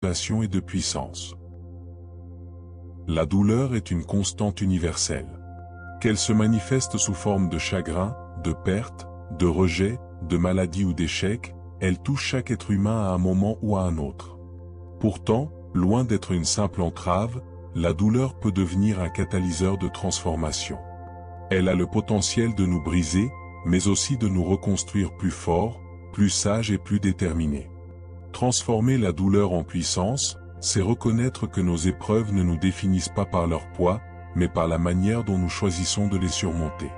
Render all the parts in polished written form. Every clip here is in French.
motivation et de puissance. La douleur est une constante universelle. Qu'elle se manifeste sous forme de chagrin, de perte, de rejet, de maladie ou d'échec, elle touche chaque être humain à un moment ou à un autre. Pourtant, loin d'être une simple entrave, la douleur peut devenir un catalyseur de transformation. Elle a le potentiel de nous briser, mais aussi de nous reconstruire plus forts, plus sages et plus déterminés. Transformer la douleur en puissance, c'est reconnaître que nos épreuves ne nous définissent pas par leur poids, mais par la manière dont nous choisissons de les surmonter.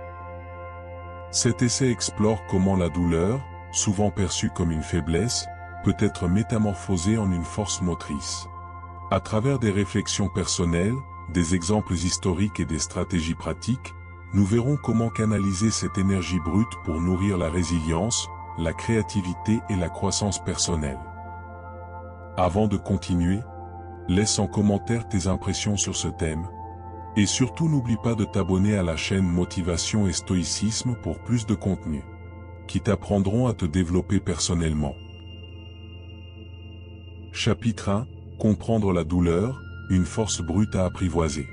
Cet essai explore comment la douleur, souvent perçue comme une faiblesse, peut être métamorphosée en une force motrice. À travers des réflexions personnelles, des exemples historiques et des stratégies pratiques, nous verrons comment canaliser cette énergie brute pour nourrir la résilience, la créativité et la croissance personnelle. Avant de continuer, laisse en commentaire tes impressions sur ce thème. Et surtout n'oublie pas de t'abonner à la chaîne Motivation et Stoïcisme pour plus de contenu qui t'apprendront à te développer personnellement. Chapitre 1. Comprendre la douleur, une force brute à apprivoiser.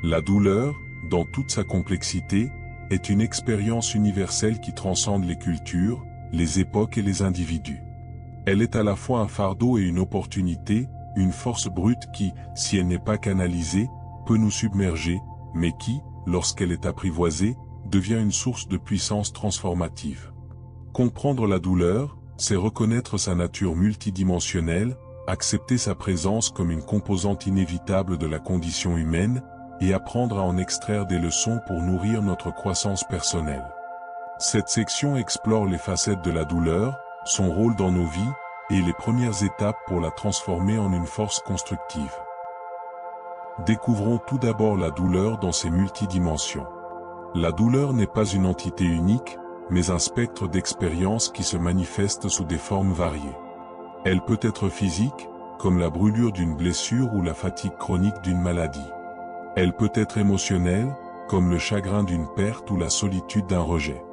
La douleur, dans toute sa complexité, est une expérience universelle qui transcende les cultures, les époques et les individus. Elle est à la fois un fardeau et une opportunité, une force brute qui, si elle n'est pas canalisée, peut nous submerger, mais qui, lorsqu'elle est apprivoisée, devient une source de puissance transformative. Comprendre la douleur, c'est reconnaître sa nature multidimensionnelle, accepter sa présence comme une composante inévitable de la condition humaine, et apprendre à en extraire des leçons pour nourrir notre croissance personnelle. Cette section explore les facettes de la douleur, son rôle dans nos vies, et les premières étapes pour la transformer en une force constructive. Découvrons tout d'abord la douleur dans ses multidimensions. La douleur n'est pas une entité unique, mais un spectre d'expériences qui se manifeste sous des formes variées. Elle peut être physique, comme la brûlure d'une blessure ou la fatigue chronique d'une maladie. Elle peut être émotionnelle, comme le chagrin d'une perte ou la solitude d'un rejet.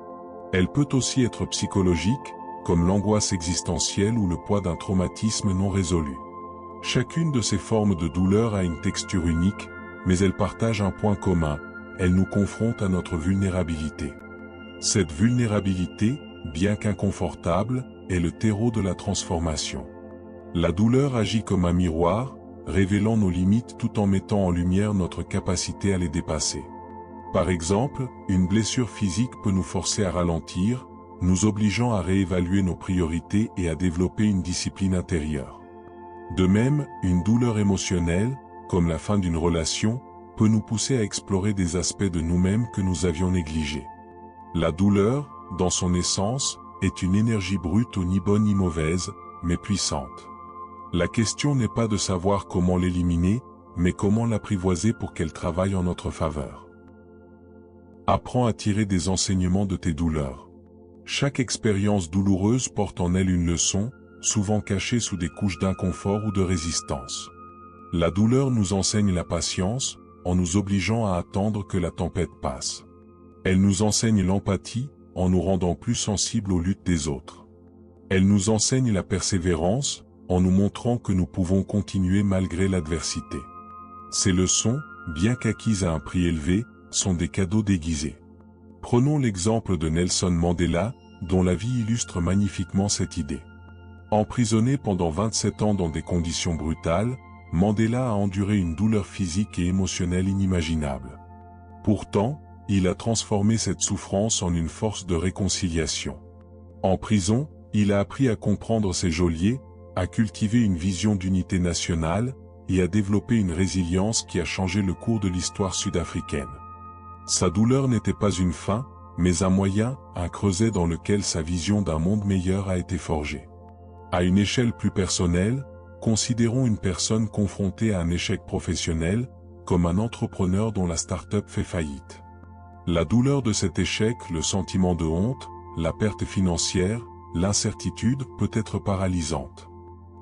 Elle peut aussi être psychologique, comme l'angoisse existentielle ou le poids d'un traumatisme non résolu. Chacune de ces formes de douleur a une texture unique, mais elles partagent un point commun, elles nous confrontent à notre vulnérabilité. Cette vulnérabilité, bien qu'inconfortable, est le terreau de la transformation. La douleur agit comme un miroir, révélant nos limites tout en mettant en lumière notre capacité à les dépasser. Par exemple, une blessure physique peut nous forcer à ralentir, nous obligeant à réévaluer nos priorités et à développer une discipline intérieure. De même, une douleur émotionnelle, comme la fin d'une relation, peut nous pousser à explorer des aspects de nous-mêmes que nous avions négligés. La douleur, dans son essence, est une énergie brute ni bonne ni mauvaise, mais puissante. La question n'est pas de savoir comment l'éliminer, mais comment l'apprivoiser pour qu'elle travaille en notre faveur. Apprends à tirer des enseignements de tes douleurs. Chaque expérience douloureuse porte en elle une leçon, souvent cachée sous des couches d'inconfort ou de résistance. La douleur nous enseigne la patience, en nous obligeant à attendre que la tempête passe. Elle nous enseigne l'empathie, en nous rendant plus sensibles aux luttes des autres. Elle nous enseigne la persévérance, en nous montrant que nous pouvons continuer malgré l'adversité. Ces leçons, bien qu'acquises à un prix élevé, sont des cadeaux déguisés. Prenons l'exemple de Nelson Mandela, dont la vie illustre magnifiquement cette idée. Emprisonné pendant 27 ans dans des conditions brutales, Mandela a enduré une douleur physique et émotionnelle inimaginable. Pourtant, il a transformé cette souffrance en une force de réconciliation. En prison, il a appris à comprendre ses geôliers, à cultiver une vision d'unité nationale, et à développer une résilience qui a changé le cours de l'histoire sud-africaine. Sa douleur n'était pas une fin, mais un moyen, un creuset dans lequel sa vision d'un monde meilleur a été forgée. À une échelle plus personnelle, considérons une personne confrontée à un échec professionnel, comme un entrepreneur dont la start-up fait faillite. La douleur de cet échec, le sentiment de honte, la perte financière, l'incertitude peut être paralysante.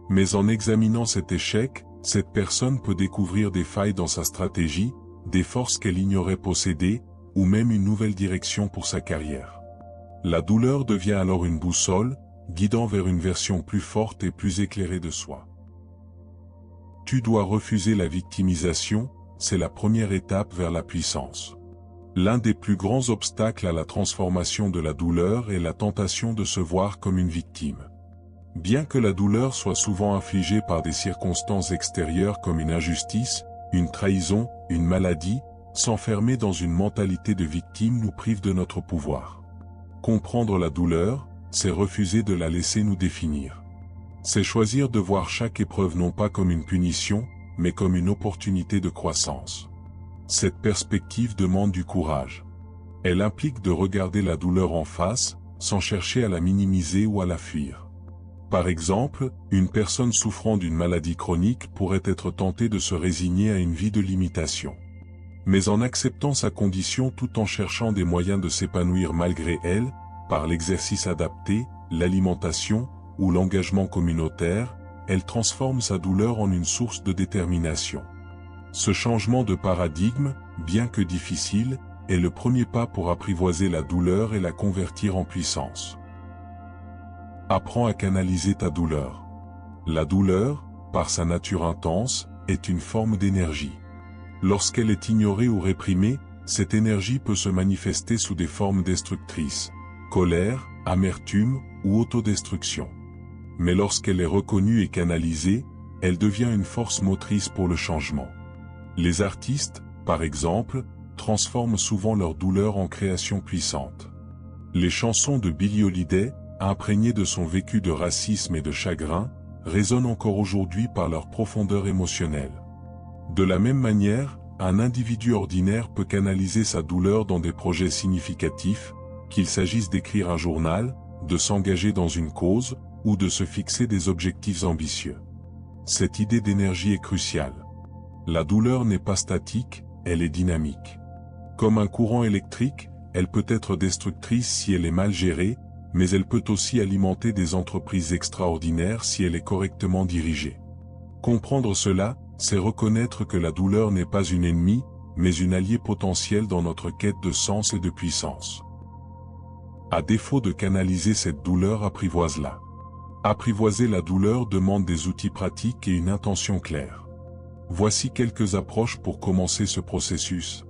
Mais en examinant cet échec, cette personne peut découvrir des failles dans sa stratégie, des forces qu'elle ignorait posséder, ou même une nouvelle direction pour sa carrière. La douleur devient alors une boussole, guidant vers une version plus forte et plus éclairée de soi. Tu dois refuser la victimisation, c'est la première étape vers la puissance. L'un des plus grands obstacles à la transformation de la douleur est la tentation de se voir comme une victime. Bien que la douleur soit souvent infligée par des circonstances extérieures comme une injustice, une trahison, une maladie, s'enfermer dans une mentalité de victime nous prive de notre pouvoir. Comprendre la douleur, c'est refuser de la laisser nous définir. C'est choisir de voir chaque épreuve non pas comme une punition, mais comme une opportunité de croissance. Cette perspective demande du courage. Elle implique de regarder la douleur en face, sans chercher à la minimiser ou à la fuir. Par exemple, une personne souffrant d'une maladie chronique pourrait être tentée de se résigner à une vie de limitation. Mais en acceptant sa condition tout en cherchant des moyens de s'épanouir malgré elle, par l'exercice adapté, l'alimentation ou l'engagement communautaire, elle transforme sa douleur en une source de détermination. Ce changement de paradigme, bien que difficile, est le premier pas pour apprivoiser la douleur et la convertir en puissance. Apprends à canaliser ta douleur. La douleur, par sa nature intense, est une forme d'énergie. Lorsqu'elle est ignorée ou réprimée, cette énergie peut se manifester sous des formes destructrices, colère, amertume ou autodestruction. Mais lorsqu'elle est reconnue et canalisée, elle devient une force motrice pour le changement. Les artistes, par exemple, transforment souvent leur douleur en créations puissantes. Les chansons de Billie Holiday, imprégnées de son vécu de racisme et de chagrin, résonnent encore aujourd'hui par leur profondeur émotionnelle. De la même manière, un individu ordinaire peut canaliser sa douleur dans des projets significatifs, qu'il s'agisse d'écrire un journal, de s'engager dans une cause, ou de se fixer des objectifs ambitieux. Cette idée d'énergie est cruciale. La douleur n'est pas statique, elle est dynamique. Comme un courant électrique, elle peut être destructrice si elle est mal gérée, mais elle peut aussi alimenter des entreprises extraordinaires si elle est correctement dirigée. Comprendre cela, c'est reconnaître que la douleur n'est pas une ennemie, mais une alliée potentielle dans notre quête de sens et de puissance. À défaut de canaliser cette douleur, apprivoise-la. Apprivoiser la douleur demande des outils pratiques et une intention claire. Voici quelques approches pour commencer ce processus.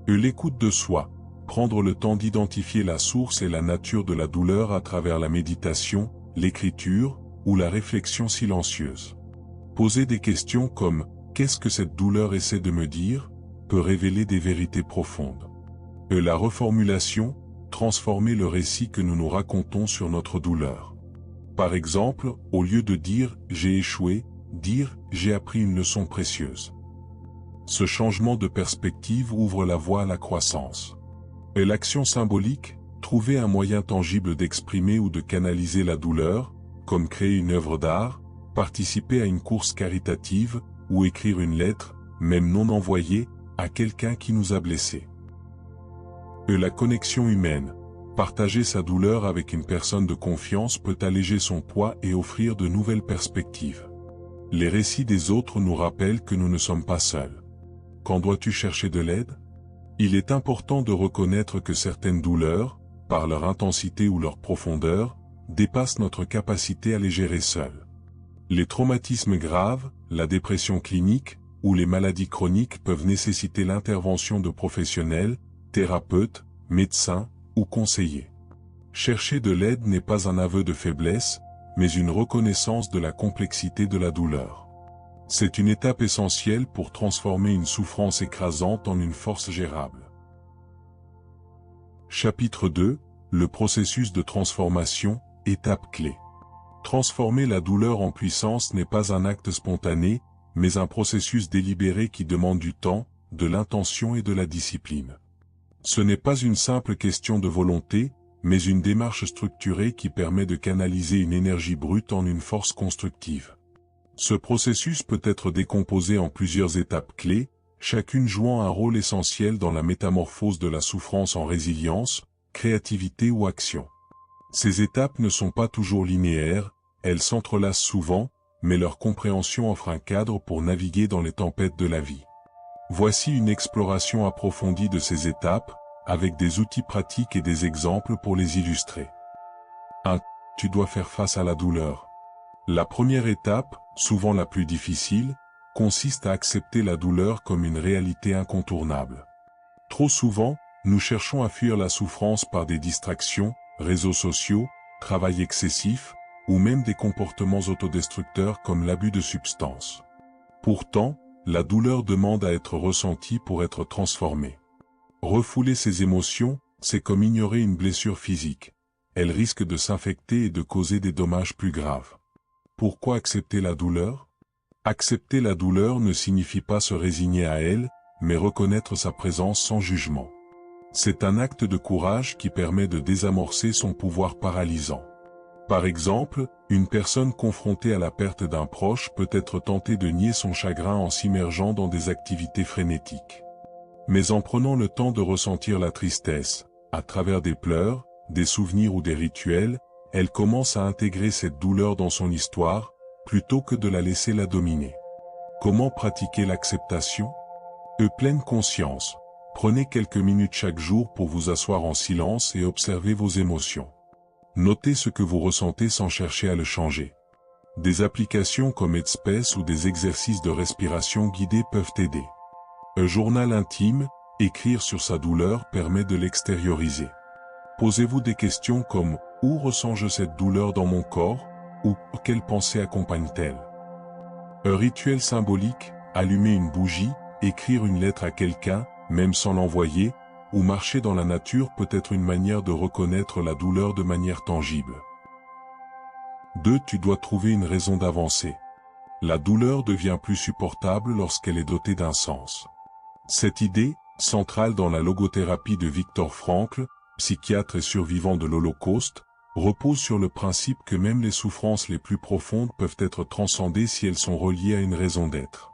L'écoute de soi. Prendre le temps d'identifier la source et la nature de la douleur à travers la méditation, l'écriture ou la réflexion silencieuse. Poser des questions comme « Qu'est-ce que cette douleur essaie de me dire ?» peut révéler des vérités profondes. La reformulation, transformer le récit que nous nous racontons sur notre douleur. Par exemple, au lieu de dire « j'ai échoué », dire « j'ai appris une leçon précieuse ». Ce changement de perspective ouvre la voie à la croissance. L'action symbolique, trouver un moyen tangible d'exprimer ou de canaliser la douleur, comme créer une œuvre d'art, participer à une course caritative, ou écrire une lettre, même non envoyée, à quelqu'un qui nous a blessés. La connexion humaine. Partager sa douleur avec une personne de confiance peut alléger son poids et offrir de nouvelles perspectives. Les récits des autres nous rappellent que nous ne sommes pas seuls. Quand dois-tu chercher de l'aide? Il est important de reconnaître que certaines douleurs, par leur intensité ou leur profondeur, dépassent notre capacité à les gérer seuls. Les traumatismes graves, la dépression clinique, ou les maladies chroniques peuvent nécessiter l'intervention de professionnels, thérapeutes, médecins ou conseillers. Chercher de l'aide n'est pas un aveu de faiblesse, mais une reconnaissance de la complexité de la douleur. C'est une étape essentielle pour transformer une souffrance écrasante en une force gérable. Chapitre 2, le processus de transformation, étape clé. Transformer la douleur en puissance n'est pas un acte spontané, mais un processus délibéré qui demande du temps, de l'intention et de la discipline. Ce n'est pas une simple question de volonté, mais une démarche structurée qui permet de canaliser une énergie brute en une force constructive. Ce processus peut être décomposé en plusieurs étapes clés, chacune jouant un rôle essentiel dans la métamorphose de la souffrance en résilience, créativité ou action. Ces étapes ne sont pas toujours linéaires, elles s'entrelacent souvent, mais leur compréhension offre un cadre pour naviguer dans les tempêtes de la vie. Voici une exploration approfondie de ces étapes, avec des outils pratiques et des exemples pour les illustrer. 1. Tu dois faire face à la douleur. La première étape, souvent la plus difficile, consiste à accepter la douleur comme une réalité incontournable. Trop souvent, nous cherchons à fuir la souffrance par des distractions, réseaux sociaux, travail excessif, ou même des comportements autodestructeurs comme l'abus de substances. Pourtant, la douleur demande à être ressentie pour être transformée. Refouler ses émotions, c'est comme ignorer une blessure physique. Elle risque de s'infecter et de causer des dommages plus graves. Pourquoi accepter la douleur? Accepter la douleur ne signifie pas se résigner à elle, mais reconnaître sa présence sans jugement. C'est un acte de courage qui permet de désamorcer son pouvoir paralysant. Par exemple, une personne confrontée à la perte d'un proche peut être tentée de nier son chagrin en s'immergeant dans des activités frénétiques. Mais en prenant le temps de ressentir la tristesse, à travers des pleurs, des souvenirs ou des rituels, elle commence à intégrer cette douleur dans son histoire, plutôt que de la laisser la dominer. Comment pratiquer l'acceptation? Pleine conscience. Prenez quelques minutes chaque jour pour vous asseoir en silence et observer vos émotions. Notez ce que vous ressentez sans chercher à le changer. Des applications comme Headspace ou des exercices de respiration guidée peuvent aider. Un journal intime, écrire sur sa douleur permet de l'extérioriser. Posez-vous des questions comme « Où ressens-je cette douleur dans mon corps ?» ou « Quelle pensée accompagne-t-elle ?» Un rituel symbolique, allumer une bougie, écrire une lettre à quelqu'un, même sans l'envoyer, ou marcher dans la nature peut être une manière de reconnaître la douleur de manière tangible. 2. Tu dois trouver une raison d'avancer. La douleur devient plus supportable lorsqu'elle est dotée d'un sens. Cette idée, centrale dans la logothérapie de Viktor Frankl, psychiatre et survivant de l'Holocauste, repose sur le principe que même les souffrances les plus profondes peuvent être transcendées si elles sont reliées à une raison d'être.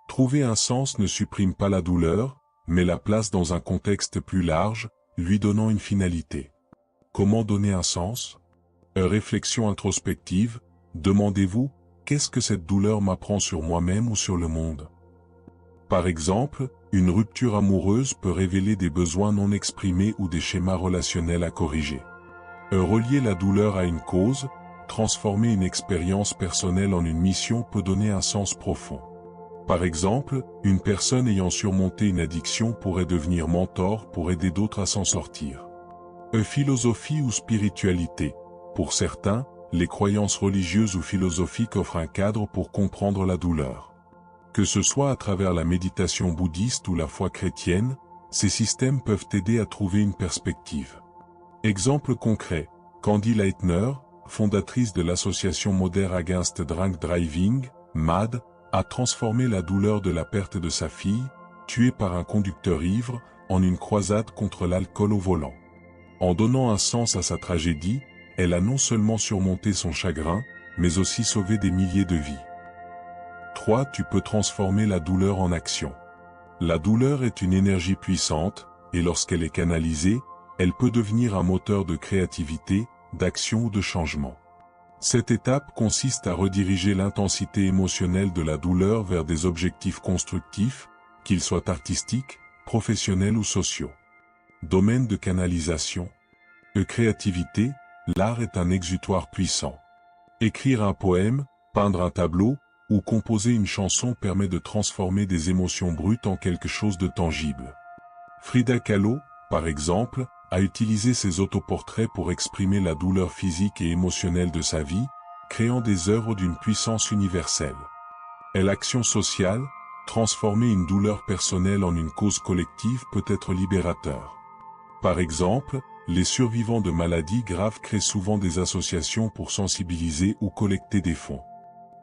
Trouver un sens ne supprime pas la douleur, mais la place dans un contexte plus large, lui donnant une finalité. Comment donner un sens? Réflexion introspective, demandez-vous, qu'est-ce que cette douleur m'apprend sur moi-même ou sur le monde? Par exemple, une rupture amoureuse peut révéler des besoins non exprimés ou des schémas relationnels à corriger. Relier la douleur à une cause, transformer une expérience personnelle en une mission peut donner un sens profond. Par exemple, une personne ayant surmonté une addiction pourrait devenir mentor pour aider d'autres à s'en sortir. Philosophie ou spiritualité. Pour certains, les croyances religieuses ou philosophiques offrent un cadre pour comprendre la douleur. Que ce soit à travers la méditation bouddhiste ou la foi chrétienne, ces systèmes peuvent aider à trouver une perspective. Exemple concret, Candy Leitner, fondatrice de l'association Mother Against Drunk Driving, MAD, a transformé la douleur de la perte de sa fille, tuée par un conducteur ivre, en une croisade contre l'alcool au volant. En donnant un sens à sa tragédie, elle a non seulement surmonté son chagrin, mais aussi sauvé des milliers de vies. 3. Tu peux transformer la douleur en action. La douleur est une énergie puissante, et lorsqu'elle est canalisée, elle peut devenir un moteur de créativité, d'action ou de changement. Cette étape consiste à rediriger l'intensité émotionnelle de la douleur vers des objectifs constructifs, qu'ils soient artistiques, professionnels ou sociaux. Domaine de canalisation. Créativité, l'art est un exutoire puissant. Écrire un poème, peindre un tableau, ou composer une chanson permet de transformer des émotions brutes en quelque chose de tangible. Frida Kahlo, par exemple, a utilisé ses autoportraits pour exprimer la douleur physique et émotionnelle de sa vie, créant des œuvres d'une puissance universelle. L'action sociale, transformer une douleur personnelle en une cause collective peut être libérateur. Par exemple, les survivants de maladies graves créent souvent des associations pour sensibiliser ou collecter des fonds.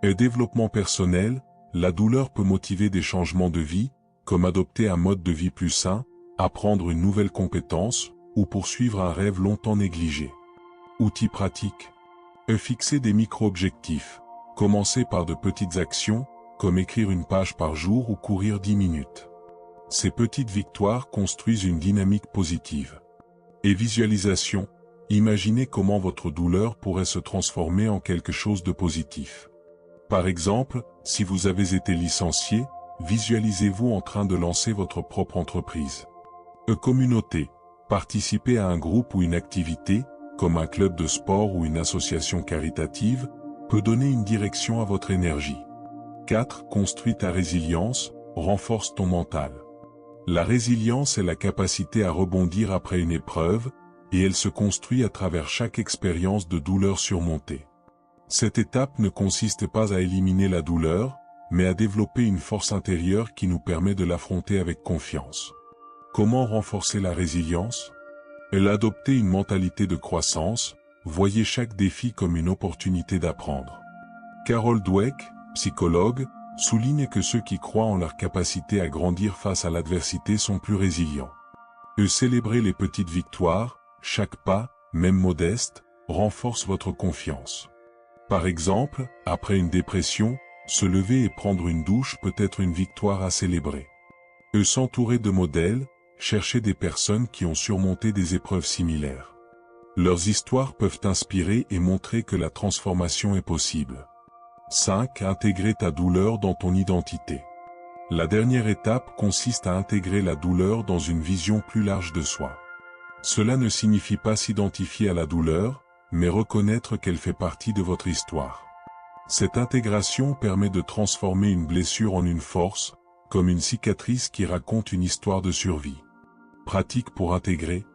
Développement personnel, la douleur peut motiver des changements de vie, comme adopter un mode de vie plus sain, apprendre une nouvelle compétence, ou poursuivre un rêve longtemps négligé. Outils pratiques. Fixer des micro-objectifs. Commencer par de petites actions, comme écrire une page par jour ou courir 10 minutes. Ces petites victoires construisent une dynamique positive. Et visualisation. Imaginez comment votre douleur pourrait se transformer en quelque chose de positif. Par exemple, si vous avez été licencié, visualisez-vous en train de lancer votre propre entreprise. Communauté. Participer à un groupe ou une activité, comme un club de sport ou une association caritative, peut donner une direction à votre énergie. 4. Construis ta résilience, renforce ton mental. La résilience est la capacité à rebondir après une épreuve, et elle se construit à travers chaque expérience de douleur surmontée. Cette étape ne consiste pas à éliminer la douleur, mais à développer une force intérieure qui nous permet de l'affronter avec confiance. Comment renforcer la résilience? Adopter une mentalité de croissance, voyez chaque défi comme une opportunité d'apprendre. Carol Dweck, psychologue, souligne que ceux qui croient en leur capacité à grandir face à l'adversité sont plus résilients. Célébrer les petites victoires, chaque pas, même modeste, renforce votre confiance. Par exemple, après une dépression, se lever et prendre une douche peut être une victoire à célébrer. S'entourer de modèles, chercher des personnes qui ont surmonté des épreuves similaires. Leurs histoires peuvent inspirer et montrer que la transformation est possible. 5. Intégrer ta douleur dans ton identité. La dernière étape consiste à intégrer la douleur dans une vision plus large de soi. Cela ne signifie pas s'identifier à la douleur, mais reconnaître qu'elle fait partie de votre histoire. Cette intégration permet de transformer une blessure en une force, comme une cicatrice qui raconte une histoire de survie. Pratique pour intégrer.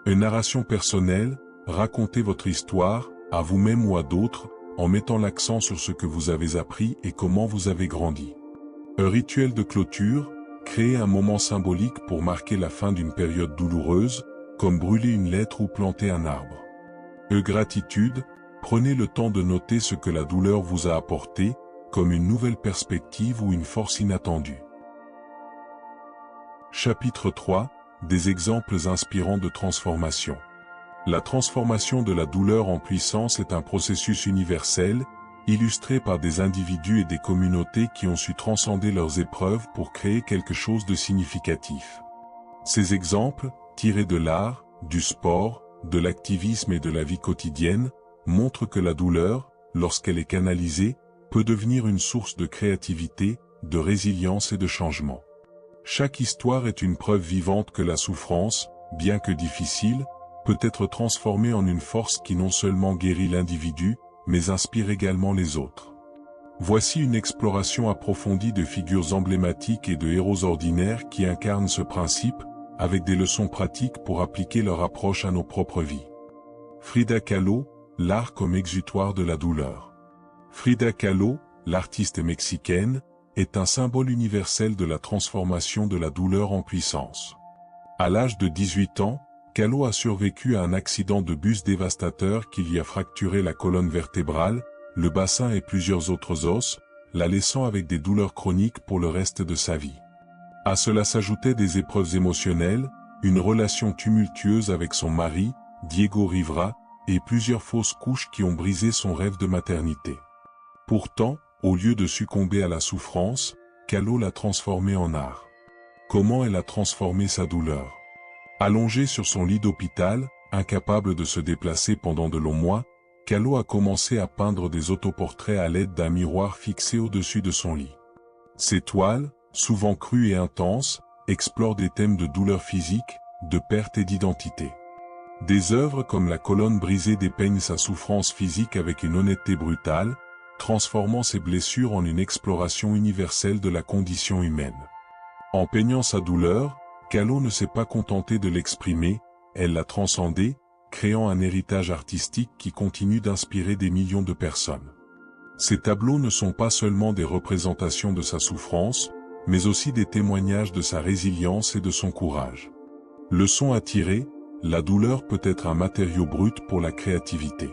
Une narration personnelle, racontez votre histoire, à vous-même ou à d'autres, en mettant l'accent sur ce que vous avez appris et comment vous avez grandi. Un rituel de clôture, créez un moment symbolique pour marquer la fin d'une période douloureuse, comme brûler une lettre ou planter un arbre. Gratitude, prenez le temps de noter ce que la douleur vous a apporté, comme une nouvelle perspective ou une force inattendue. Chapitre 3. Des exemples inspirants de transformation. La transformation de la douleur en puissance est un processus universel, illustré par des individus et des communautés qui ont su transcender leurs épreuves pour créer quelque chose de significatif. Ces exemples, tirés de l'art, du sport, de l'activisme et de la vie quotidienne, montrent que la douleur, lorsqu'elle est canalisée, peut devenir une source de créativité, de résilience et de changement. Chaque histoire est une preuve vivante que la souffrance, bien que difficile, peut être transformée en une force qui non seulement guérit l'individu, mais inspire également les autres. Voici une exploration approfondie de figures emblématiques et de héros ordinaires qui incarnent ce principe, avec des leçons pratiques pour appliquer leur approche à nos propres vies. Frida Kahlo, l'art comme exutoire de la douleur. Frida Kahlo, l'artiste mexicaine, est un symbole universel de la transformation de la douleur en puissance. À l'âge de 18 ans, Kahlo a survécu à un accident de bus dévastateur qui lui a fracturé la colonne vertébrale, le bassin et plusieurs autres os, la laissant avec des douleurs chroniques pour le reste de sa vie. À cela s'ajoutaient des épreuves émotionnelles, une relation tumultueuse avec son mari, Diego Rivera, et plusieurs fausses couches qui ont brisé son rêve de maternité. Pourtant, au lieu de succomber à la souffrance, Kahlo l'a transformée en art. Comment elle a transformé sa douleur? Allongée sur son lit d'hôpital, incapable de se déplacer pendant de longs mois, Kahlo a commencé à peindre des autoportraits à l'aide d'un miroir fixé au-dessus de son lit. Ses toiles, souvent crues et intenses, explorent des thèmes de douleur physique, de perte et d'identité. Des œuvres comme La colonne brisée dépeignent sa souffrance physique avec une honnêteté brutale, transformant ses blessures en une exploration universelle de la condition humaine. En peignant sa douleur, Kahlo ne s'est pas contentée de l'exprimer, elle l'a transcendée, créant un héritage artistique qui continue d'inspirer des millions de personnes. Ces tableaux ne sont pas seulement des représentations de sa souffrance, mais aussi des témoignages de sa résilience et de son courage. Leçon à tirer, la douleur peut être un matériau brut pour la créativité.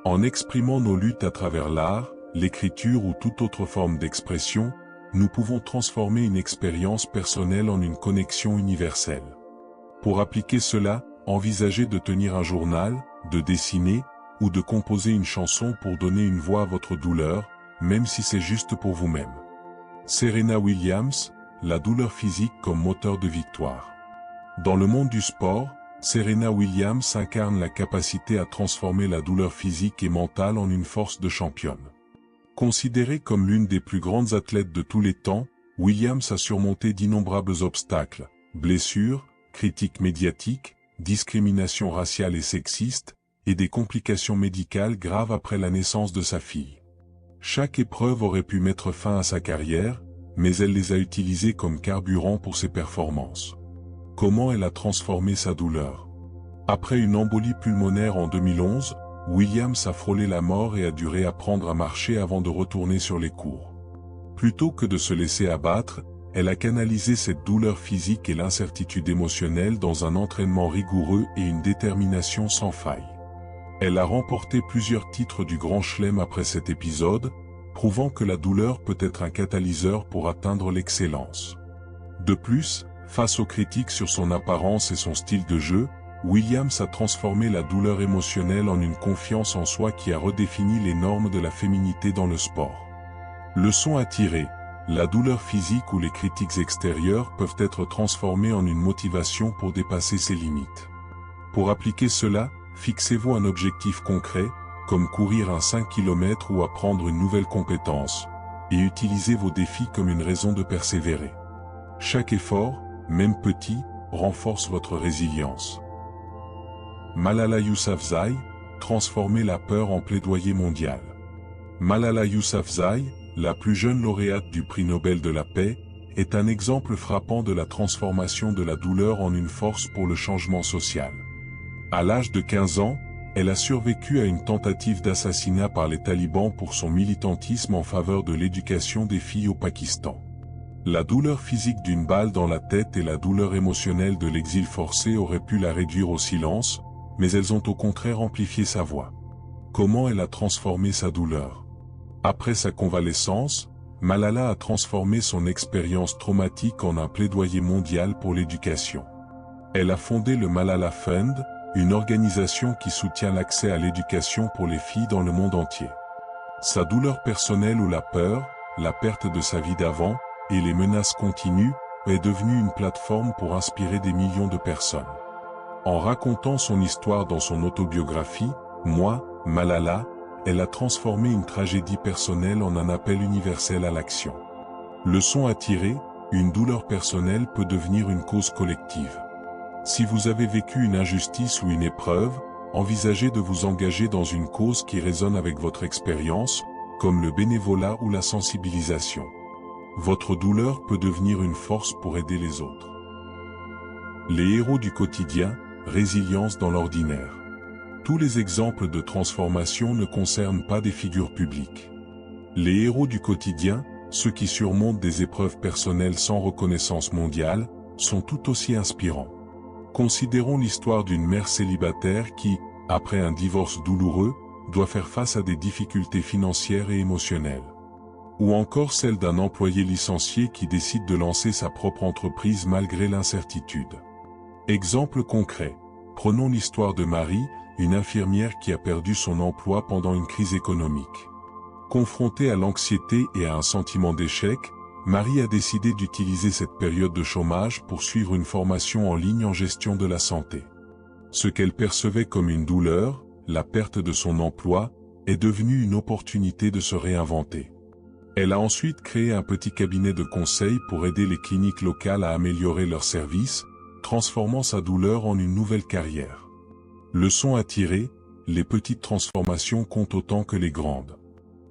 En exprimant nos luttes à travers l'art, l'écriture ou toute autre forme d'expression, nous pouvons transformer une expérience personnelle en une connexion universelle. Pour appliquer cela, envisagez de tenir un journal, de dessiner, ou de composer une chanson pour donner une voix à votre douleur, même si c'est juste pour vous-même. Serena Williams, la douleur physique comme moteur de victoire. Dans le monde du sport, Serena Williams incarne la capacité à transformer la douleur physique et mentale en une force de championne. Considérée comme l'une des plus grandes athlètes de tous les temps, Williams a surmonté d'innombrables obstacles, blessures, critiques médiatiques, discrimination raciale et sexiste, et des complications médicales graves après la naissance de sa fille. Chaque épreuve aurait pu mettre fin à sa carrière, mais elle les a utilisées comme carburant pour ses performances. Comment elle a transformé sa douleur? Après une embolie pulmonaire en 2011, Williams a frôlé la mort et a dû réapprendre à marcher avant de retourner sur les cours. Plutôt que de se laisser abattre, elle a canalisé cette douleur physique et l'incertitude émotionnelle dans un entraînement rigoureux et une détermination sans faille. Elle a remporté plusieurs titres du Grand Chelem après cet épisode, prouvant que la douleur peut être un catalyseur pour atteindre l'excellence. De plus, face aux critiques sur son apparence et son style de jeu, Williams a transformé la douleur émotionnelle en une confiance en soi qui a redéfini les normes de la féminité dans le sport. Leçon à tirer: la douleur physique ou les critiques extérieures peuvent être transformées en une motivation pour dépasser ses limites. Pour appliquer cela, fixez-vous un objectif concret, comme courir un 5 km ou apprendre une nouvelle compétence, et utilisez vos défis comme une raison de persévérer. Chaque effort, même petit, renforce votre résilience. Malala Yousafzai, transformer la peur en plaidoyer mondial. Malala Yousafzai, la plus jeune lauréate du prix Nobel de la paix, est un exemple frappant de la transformation de la douleur en une force pour le changement social. À l'âge de 15 ans, elle a survécu à une tentative d'assassinat par les talibans pour son militantisme en faveur de l'éducation des filles au Pakistan. La douleur physique d'une balle dans la tête et la douleur émotionnelle de l'exil forcé auraient pu la réduire au silence, mais elles ont au contraire amplifié sa voix. Comment elle a transformé sa douleur? Après sa convalescence, Malala a transformé son expérience traumatique en un plaidoyer mondial pour l'éducation. Elle a fondé le Malala Fund, une organisation qui soutient l'accès à l'éducation pour les filles dans le monde entier. Sa douleur personnelle ou la peur, la perte de sa vie d'avant, et les menaces continues, est devenue une plateforme pour inspirer des millions de personnes. En racontant son histoire dans son autobiographie, Moi, Malala, elle a transformé une tragédie personnelle en un appel universel à l'action. Leçon à tirer: une douleur personnelle peut devenir une cause collective. Si vous avez vécu une injustice ou une épreuve, envisagez de vous engager dans une cause qui résonne avec votre expérience, comme le bénévolat ou la sensibilisation. Votre douleur peut devenir une force pour aider les autres. Les héros du quotidien, résilience dans l'ordinaire. Tous les exemples de transformation ne concernent pas des figures publiques. Les héros du quotidien, ceux qui surmontent des épreuves personnelles sans reconnaissance mondiale, sont tout aussi inspirants. Considérons l'histoire d'une mère célibataire qui, après un divorce douloureux, doit faire face à des difficultés financières et émotionnelles. Ou encore celle d'un employé licencié qui décide de lancer sa propre entreprise malgré l'incertitude. Exemple concret. Prenons l'histoire de Marie, une infirmière qui a perdu son emploi pendant une crise économique. Confrontée à l'anxiété et à un sentiment d'échec, Marie a décidé d'utiliser cette période de chômage pour suivre une formation en ligne en gestion de la santé. Ce qu'elle percevait comme une douleur, la perte de son emploi, est devenu une opportunité de se réinventer. Elle a ensuite créé un petit cabinet de conseil pour aider les cliniques locales à améliorer leurs services, transformant sa douleur en une nouvelle carrière. Leçon à tirer: les petites transformations comptent autant que les grandes.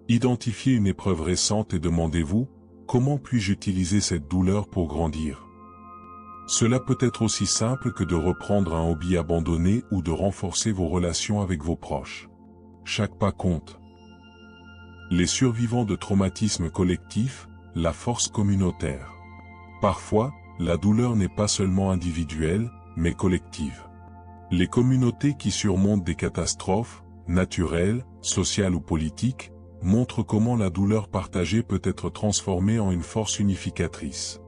Identifiez une épreuve récente et demandez-vous: comment puis-je utiliser cette douleur pour grandir? Cela peut être aussi simple que de reprendre un hobby abandonné ou de renforcer vos relations avec vos proches. Chaque pas compte. Les survivants de traumatismes collectifs, la force communautaire. Parfois, la douleur n'est pas seulement individuelle, mais collective. Les communautés qui surmontent des catastrophes, naturelles, sociales ou politiques, montrent comment la douleur partagée peut être transformée en une force unificatrice.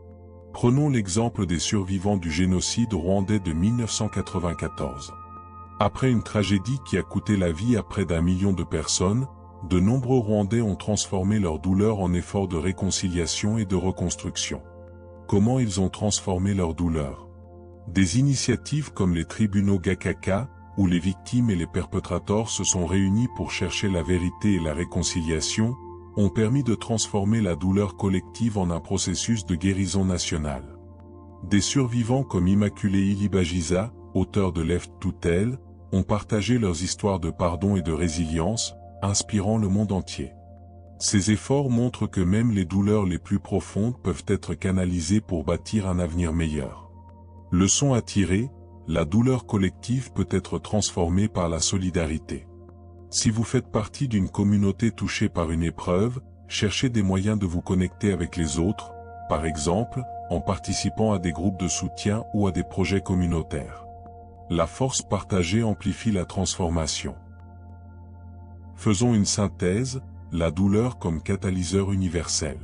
Prenons l'exemple des survivants du génocide rwandais de 1994. Après une tragédie qui a coûté la vie à près d'1 million de personnes, de nombreux Rwandais ont transformé leur douleur en efforts de réconciliation et de reconstruction. Comment ils ont transformé leur douleur? Des initiatives comme les tribunaux Gakaka, où les victimes et les perpétrateurs se sont réunis pour chercher la vérité et la réconciliation, ont permis de transformer la douleur collective en un processus de guérison nationale. Des survivants comme Immaculée Ilibagiza, auteur de Left to Tell, ont partagé leurs histoires de pardon et de résilience, inspirant le monde entier. Ces efforts montrent que même les douleurs les plus profondes peuvent être canalisées pour bâtir un avenir meilleur. Leçon à tirer, la douleur collective peut être transformée par la solidarité. Si vous faites partie d'une communauté touchée par une épreuve, cherchez des moyens de vous connecter avec les autres, par exemple, en participant à des groupes de soutien ou à des projets communautaires. La force partagée amplifie la transformation. Faisons une synthèse, la douleur comme catalyseur universel.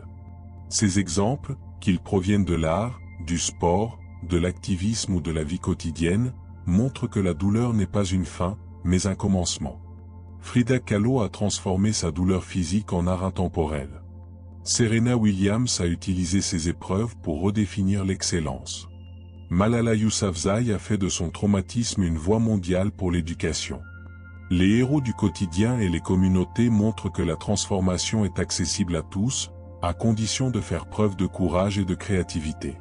Ces exemples, qu'ils proviennent de l'art, du sport, de l'activisme ou de la vie quotidienne, montrent que la douleur n'est pas une fin, mais un commencement. Frida Kahlo a transformé sa douleur physique en art intemporel. Serena Williams a utilisé ses épreuves pour redéfinir l'excellence. Malala Yousafzai a fait de son traumatisme une voie mondiale pour l'éducation. Les héros du quotidien et les communautés montrent que la transformation est accessible à tous, à condition de faire preuve de courage et de créativité.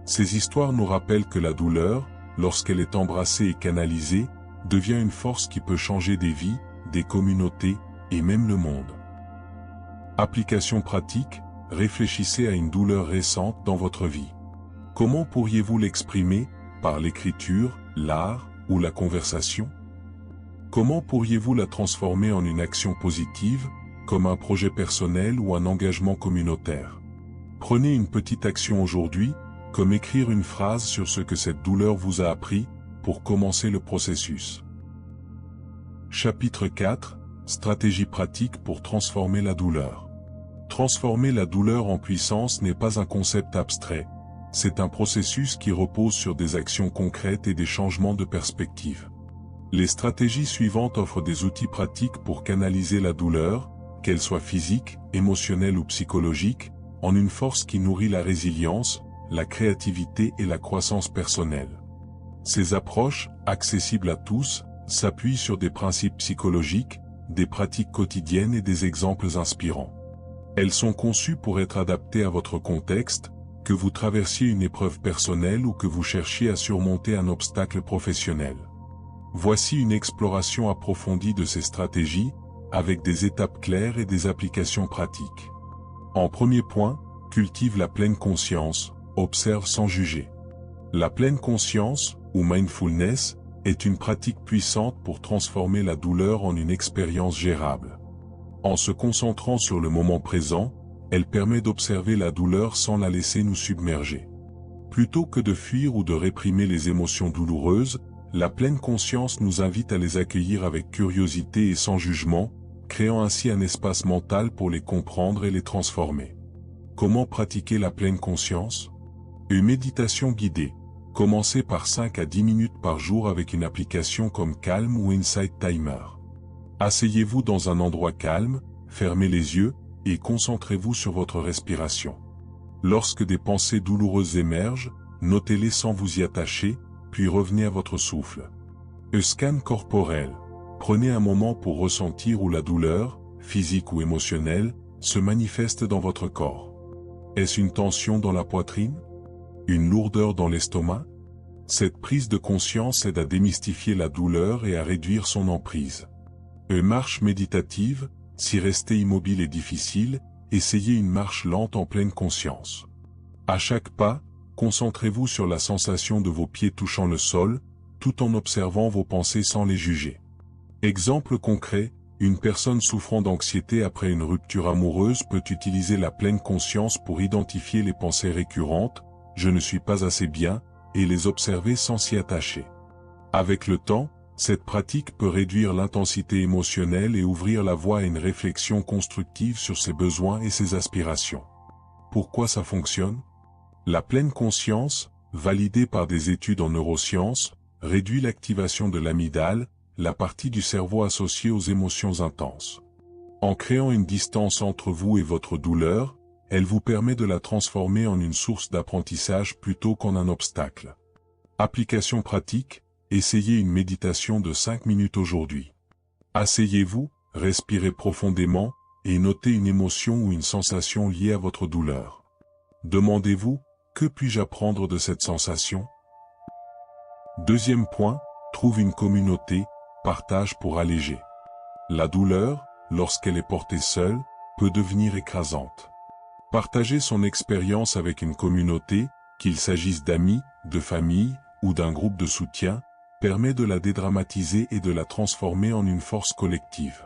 Ces histoires nous rappellent que la douleur, lorsqu'elle est embrassée et canalisée, devient une force qui peut changer des vies, des communautés, et même le monde. Application pratique, réfléchissez à une douleur récente dans votre vie. Comment pourriez-vous l'exprimer, par l'écriture, l'art, ou la conversation? Comment pourriez-vous la transformer en une action positive, comme un projet personnel ou un engagement communautaire? Prenez une petite action aujourd'hui, comme écrire une phrase sur ce que cette douleur vous a appris, pour commencer le processus. Chapitre 4, Stratégie pratique pour transformer la douleur. Transformer la douleur en puissance n'est pas un concept abstrait, c'est un processus qui repose sur des actions concrètes et des changements de perspective. Les stratégies suivantes offrent des outils pratiques pour canaliser la douleur, qu'elle soit physique, émotionnelle ou psychologique, en une force qui nourrit la résilience, la créativité et la croissance personnelle. Ces approches, accessibles à tous, s'appuient sur des principes psychologiques, des pratiques quotidiennes et des exemples inspirants. Elles sont conçues pour être adaptées à votre contexte, que vous traversiez une épreuve personnelle ou que vous cherchiez à surmonter un obstacle professionnel. Voici une exploration approfondie de ces stratégies, avec des étapes claires et des applications pratiques. En premier point, cultive la pleine conscience, observe sans juger. La pleine conscience, ou mindfulness, est une pratique puissante pour transformer la douleur en une expérience gérable. En se concentrant sur le moment présent, elle permet d'observer la douleur sans la laisser nous submerger. Plutôt que de fuir ou de réprimer les émotions douloureuses, la pleine conscience nous invite à les accueillir avec curiosité et sans jugement, créant ainsi un espace mental pour les comprendre et les transformer. Comment pratiquer la pleine conscience? Une méditation guidée. Commencez par 5 à 10 minutes par jour avec une application comme Calm ou Insight Timer. Asseyez-vous dans un endroit calme, fermez les yeux, et concentrez-vous sur votre respiration. Lorsque des pensées douloureuses émergent, notez-les sans vous y attacher, puis revenez à votre souffle. Scan corporel. Prenez un moment pour ressentir où la douleur, physique ou émotionnelle, se manifeste dans votre corps. Est-ce une tension dans la poitrine? Une lourdeur dans l'estomac? Cette prise de conscience aide à démystifier la douleur et à réduire son emprise. Marche méditative. Si rester immobile est difficile, essayez une marche lente en pleine conscience. À chaque pas, concentrez-vous sur la sensation de vos pieds touchant le sol, tout en observant vos pensées sans les juger. Exemple concret, une personne souffrant d'anxiété après une rupture amoureuse peut utiliser la pleine conscience pour identifier les pensées récurrentes, « je ne suis pas assez bien », et les observer sans s'y attacher. Avec le temps, cette pratique peut réduire l'intensité émotionnelle et ouvrir la voie à une réflexion constructive sur ses besoins et ses aspirations. Pourquoi ça fonctionne? La pleine conscience, validée par des études en neurosciences, réduit l'activation de l'amygdale, la partie du cerveau associée aux émotions intenses. En créant une distance entre vous et votre douleur, elle vous permet de la transformer en une source d'apprentissage plutôt qu'en un obstacle. Application pratique. Essayez une méditation de 5 minutes aujourd'hui. Asseyez-vous, respirez profondément, et notez une émotion ou une sensation liée à votre douleur. Demandez-vous, que puis-je apprendre de cette sensation? Deuxième point, trouve une communauté, partage pour alléger. La douleur, lorsqu'elle est portée seule, peut devenir écrasante. Partager son expérience avec une communauté, qu'il s'agisse d'amis, de famille ou d'un groupe de soutien, permet de la dédramatiser et de la transformer en une force collective.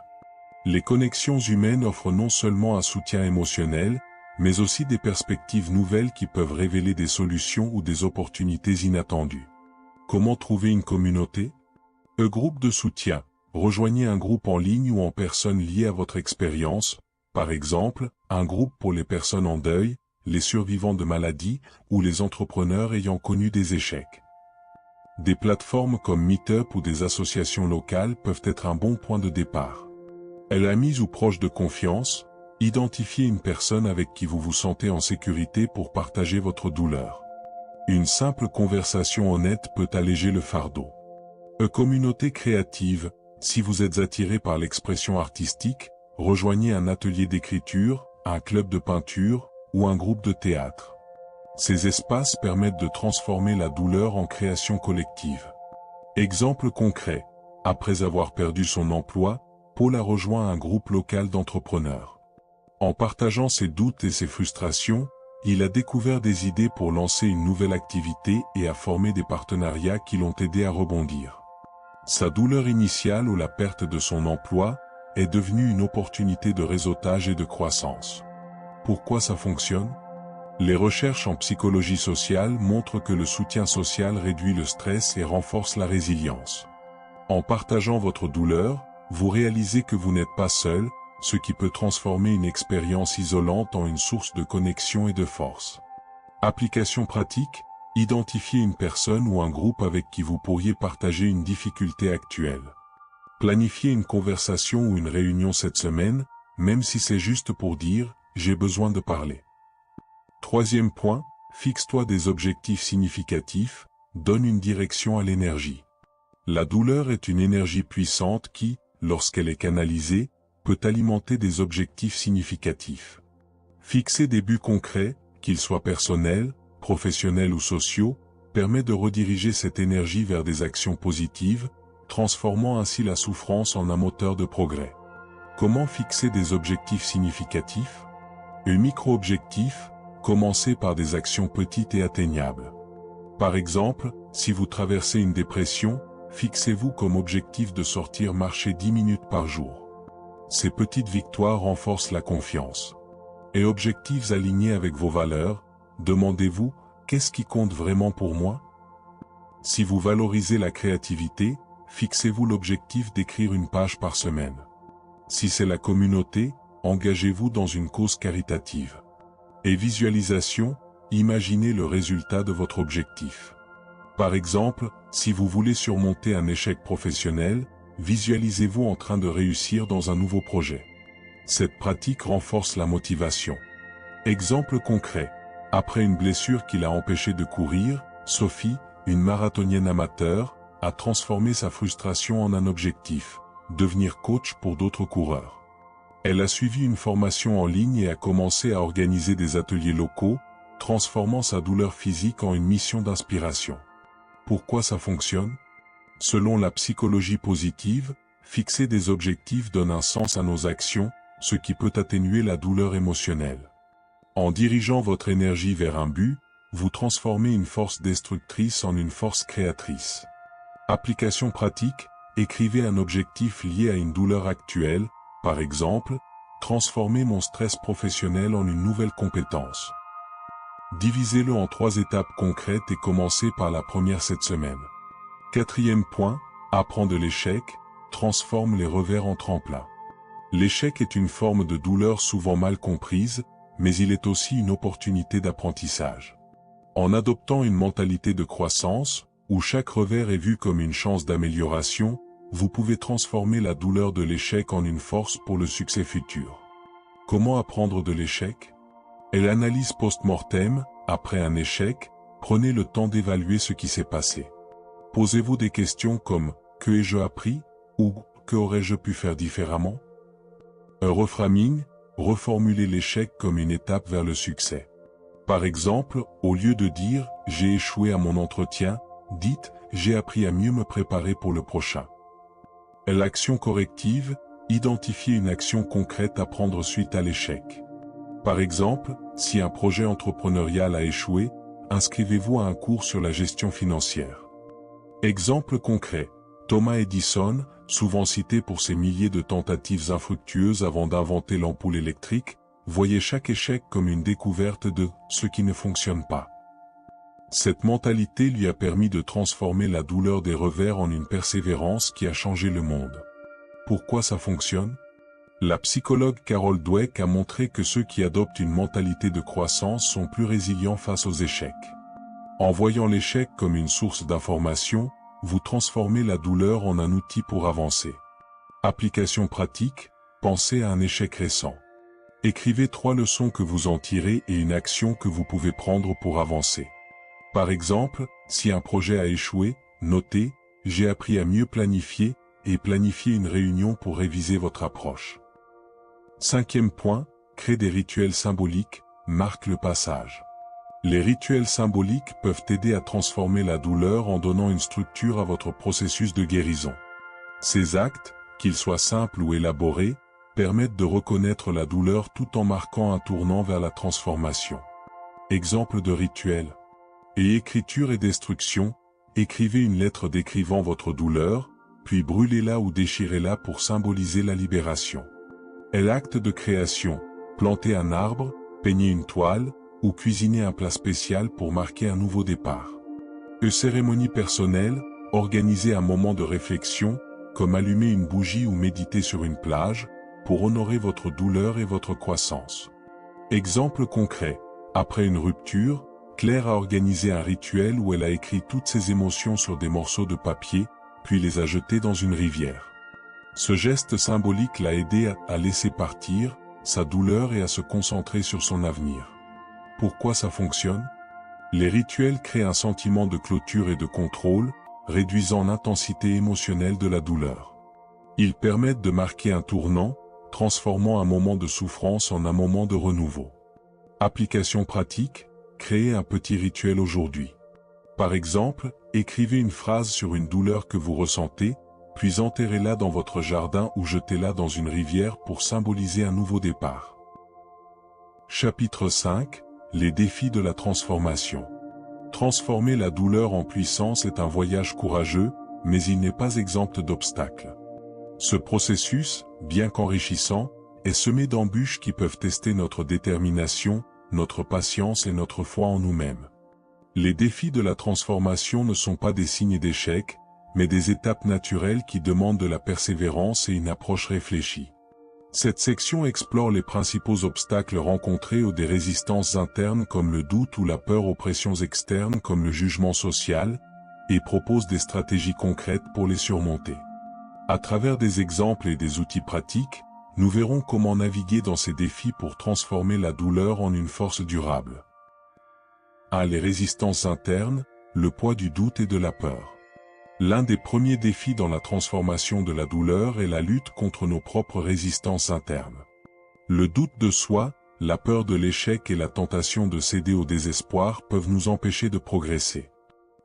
Les connexions humaines offrent non seulement un soutien émotionnel, mais aussi des perspectives nouvelles qui peuvent révéler des solutions ou des opportunités inattendues. Comment trouver une communauté? Groupe de soutien. Rejoignez un groupe en ligne ou en personne lié à votre expérience, par exemple, un groupe pour les personnes en deuil, les survivants de maladies ou les entrepreneurs ayant connu des échecs. Des plateformes comme Meetup ou des associations locales peuvent être un bon point de départ. Amis ou proches de confiance, identifiez une personne avec qui vous vous sentez en sécurité pour partager votre douleur. Une simple conversation honnête peut alléger le fardeau. Communauté créative, si vous êtes attiré par l'expression artistique, rejoignez un atelier d'écriture, un club de peinture ou un groupe de théâtre. Ces espaces permettent de transformer la douleur en création collective. Exemple concret, après avoir perdu son emploi, Paul a rejoint un groupe local d'entrepreneurs. En partageant ses doutes et ses frustrations, il a découvert des idées pour lancer une nouvelle activité et a formé des partenariats qui l'ont aidé à rebondir. Sa douleur initiale ou la perte de son emploi est devenue une opportunité de réseautage et de croissance. Pourquoi ça fonctionne? Les recherches en psychologie sociale montrent que le soutien social réduit le stress et renforce la résilience. En partageant votre douleur, vous réalisez que vous n'êtes pas seul, ce qui peut transformer une expérience isolante en une source de connexion et de force. Application pratique, identifiez une personne ou un groupe avec qui vous pourriez partager une difficulté actuelle. Planifiez une conversation ou une réunion cette semaine, même si c'est juste pour dire « j'ai besoin de parler ». Troisième point, fixe-toi des objectifs significatifs, donne une direction à l'énergie. La douleur est une énergie puissante qui, lorsqu'elle est canalisée, peut alimenter des objectifs significatifs. Fixer des buts concrets, qu'ils soient personnels, professionnels ou sociaux, permet de rediriger cette énergie vers des actions positives, transformant ainsi la souffrance en un moteur de progrès. Comment fixer des objectifs significatifs? Un micro-objectif, commencez par des actions petites et atteignables. Par exemple, si vous traversez une dépression, fixez-vous comme objectif de sortir marcher 10 minutes par jour. Ces petites victoires renforcent la confiance. Et objectifs alignés avec vos valeurs, demandez-vous, qu'est-ce qui compte vraiment pour moi? Si vous valorisez la créativité, fixez-vous l'objectif d'écrire une page par semaine. Si c'est la communauté, engagez-vous dans une cause caritative. Et visualisation, imaginez le résultat de votre objectif. Par exemple, si vous voulez surmonter un échec professionnel, visualisez-vous en train de réussir dans un nouveau projet. Cette pratique renforce la motivation. Exemple concret. Après une blessure qui l'a empêché de courir, Sophie, une marathonienne amateur, a transformé sa frustration en un objectif, devenir coach pour d'autres coureurs. Elle a suivi une formation en ligne et a commencé à organiser des ateliers locaux, transformant sa douleur physique en une mission d'inspiration. Pourquoi ça fonctionne? Selon la psychologie positive, fixer des objectifs donne un sens à nos actions, ce qui peut atténuer la douleur émotionnelle. En dirigeant votre énergie vers un but, vous transformez une force destructrice en une force créatrice. Application pratique, écrivez un objectif lié à une douleur actuelle, par exemple, transformer mon stress professionnel en une nouvelle compétence. Divisez-le en 3 étapes concrètes et commencez par la première cette semaine. Quatrième point, apprends de l'échec, transforme les revers en tremplin. L'échec est une forme de douleur souvent mal comprise, mais il est aussi une opportunité d'apprentissage. En adoptant une mentalité de croissance, où chaque revers est vu comme une chance d'amélioration, vous pouvez transformer la douleur de l'échec en une force pour le succès futur. Comment apprendre de l'échec? Et l'analyse post-mortem, après un échec, prenez le temps d'évaluer ce qui s'est passé. Posez-vous des questions comme « Que ai-je appris ?» ou « Que aurais-je pu faire différemment ?» Un reframing, reformulez l'échec comme une étape vers le succès. Par exemple, au lieu de dire « J'ai échoué à mon entretien », dites « J'ai appris à mieux me préparer pour le prochain ». L'action corrective, Identifiez une action concrète à prendre suite à l'échec. Par exemple, si un projet entrepreneurial a échoué, inscrivez-vous à un cours sur la gestion financière. Exemple concret. Thomas Edison, souvent cité pour ses milliers de tentatives infructueuses avant d'inventer l'ampoule électrique, voyait chaque échec comme une découverte de ce qui ne fonctionne pas. Cette mentalité lui a permis de transformer la douleur des revers en une persévérance qui a changé le monde. Pourquoi ça fonctionne? La psychologue Carol Dweck a montré que ceux qui adoptent une mentalité de croissance sont plus résilients face aux échecs. En voyant l'échec comme une source d'information, vous transformez la douleur en un outil pour avancer. Application pratique, pensez à un échec récent. Écrivez 3 leçons que vous en tirez et une action que vous pouvez prendre pour avancer. Par exemple, si un projet a échoué, notez « J'ai appris à mieux planifier » et planifiez une réunion pour réviser votre approche. 5e point, créez des rituels symboliques, marque le passage. Les rituels symboliques peuvent aider à transformer la douleur en donnant une structure à votre processus de guérison. Ces actes, qu'ils soient simples ou élaborés, permettent de reconnaître la douleur tout en marquant un tournant vers la transformation. Exemple de rituel. Et écriture et destruction, écrivez une lettre décrivant votre douleur, puis brûlez-la ou déchirez-la pour symboliser la libération. Et l'acte de création, plantez un arbre, peignez une toile, ou cuisinez un plat spécial pour marquer un nouveau départ. Cérémonie personnelle, organisez un moment de réflexion, comme allumer une bougie ou méditer sur une plage, pour honorer votre douleur et votre croissance. Exemple concret, après une rupture, Claire a organisé un rituel où elle a écrit toutes ses émotions sur des morceaux de papier, puis les a jetés dans une rivière. Ce geste symbolique l'a aidé à laisser partir sa douleur et à se concentrer sur son avenir. Pourquoi ça fonctionne? Les rituels créent un sentiment de clôture et de contrôle, réduisant l'intensité émotionnelle de la douleur. Ils permettent de marquer un tournant, transformant un moment de souffrance en un moment de renouveau. Application pratique, créez un petit rituel aujourd'hui. Par exemple, écrivez une phrase sur une douleur que vous ressentez, puis enterrez-la dans votre jardin ou jetez-la dans une rivière pour symboliser un nouveau départ. Chapitre 5, les défis de la transformation. Transformer la douleur en puissance est un voyage courageux, mais il n'est pas exempt d'obstacles. Ce processus, bien qu'enrichissant, est semé d'embûches qui peuvent tester notre détermination, notre patience et notre foi en nous-mêmes. Les défis de la transformation ne sont pas des signes d'échec, mais des étapes naturelles qui demandent de la persévérance et une approche réfléchie. Cette section explore les principaux obstacles rencontrés ou des résistances internes comme le doute ou la peur aux pressions externes comme le jugement social, et propose des stratégies concrètes pour les surmonter. À travers des exemples et des outils pratiques, nous verrons comment naviguer dans ces défis pour transformer la douleur en une force durable. 1. Les résistances internes, le poids du doute et de la peur. L'un des premiers défis dans la transformation de la douleur est la lutte contre nos propres résistances internes. Le doute de soi, la peur de l'échec et la tentation de céder au désespoir peuvent nous empêcher de progresser.